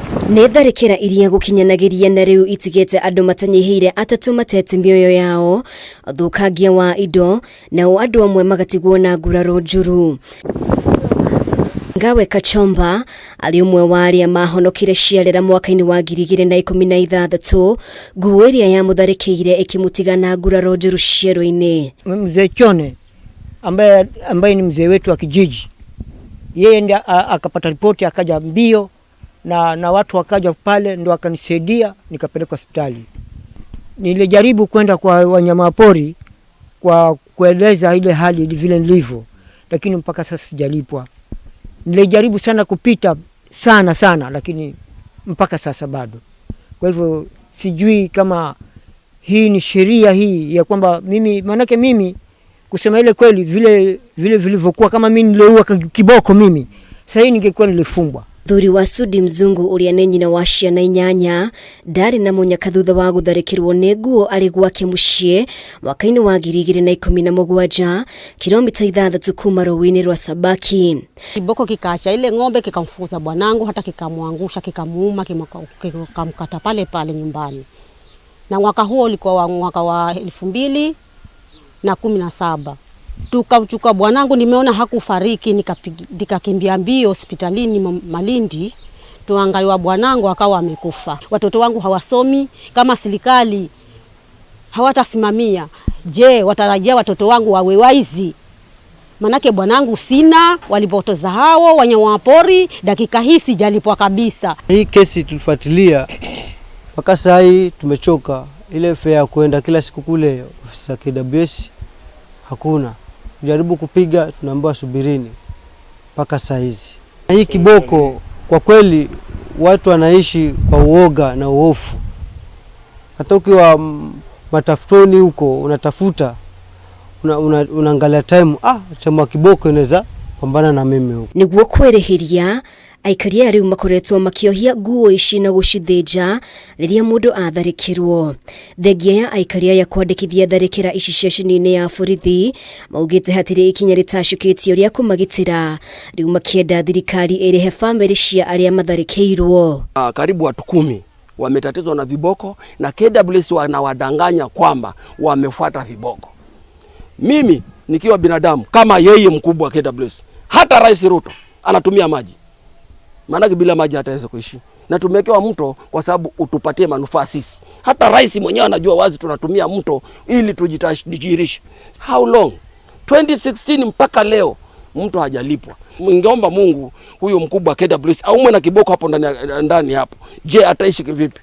Netharikira iria gukinyanagiria na riu itigete andu matanyihire atatu matete mioyo yao thukagia wa indo na andu amwe magatigwo na nguraro njuru. Ngawe Kachomba ali umwe wa aria mahonokire ciarera mwaka-ini wa 2016 nguo iria yamutharikire ikimutigana nguraro njuru ciero-ini. Mzee Chone ambaye ni mzee wetu wa kijiji, yeye ndiye akapata ripoti akaja mbio na watu wakaja pale ndo akanisaidia nikapelekwa hospitali. Nilijaribu kwenda kwa wanyamapori kwa kueleza ile hali vile nilivyo, lakini mpaka sasa sijalipwa. Nilijaribu sana kupita sana lakini mpaka sasa bado. Kwa hivyo sijui kama hii ni sheria hii ya kwamba mimi, manake mimi kusema ile kweli vile vilivyokuwa, kama mimi niliua kiboko mimi sasa hii ningekuwa nilifungwa. Thuri wa Sudi Mzungu uria ne nyina wa ciana inyanya ndari na munyaka thutha wa gutharikirwo ni nguo ari gwake mucii mwaka-ini wa 2017 kilomita 6 kuma rowini rwa Sabaki. Kiboko kikaacha ile ng'ombe kikamfukuza bwanangu, hata kikamwangusha, kikamuuma, kikamkata pale nyumbani. Na mwaka huo ulikuwa mwaka wa 2017. Tukamchukua bwanangu, nimeona hakufariki, nikakimbia mbio hospitalini Malindi, tuangaliwa bwanangu akawa amekufa. Watoto wangu hawasomi, kama serikali hawatasimamia, je, watarajia watoto wangu wawe waizi? Manake bwanangu sina, walipoteza hao wanyamapori, dakika hii sijalipwa kabisa. Hii kesi tulifuatilia mpaka sasa hii tumechoka. Ile fare kwenda kila siku kule ofisi ya KWS hakuna. Jaribu kupiga tunaambiwa subirini mpaka saa hizi. Hii kiboko kwa kweli watu wanaishi kwa uoga na uhofu. Hata ukiwa matafutoni huko unatafuta unaangalia time chama kiboko inaweza pambana na mimi huko. Niguo kwereheria aikaria riu makoretwo makiohia nguo ici na gucithĩnja riria mundu atharikirwo. Thengia ya aikaria ya kwandikithia tharikira ici ceceni-ini ya borithi maugite hatiri ikinya ritacukitio ria kumagitira, riu makienda thirikari irihe family cia aria matharikirwo. Karibu watu 10 wametatizwa na viboko na KWS wanawadanganya kwamba wamefuata viboko. Mimi nikiwa binadamu kama yeye mkubwa wa KWS, hata Rais Ruto anatumia maji. Maana bila maji hataweza kuishi. Na tumewekewa mto kwa sababu utupatie manufaa sisi. Hata rais mwenyewe anajua wazi tunatumia mto ili tujitajirishe. How long? 2016 mpaka leo mtu hajalipwa. Ningeomba Mungu huyo mkubwa KWS aumwe na kiboko hapo ndani hapo. Je, ataishi kivipi?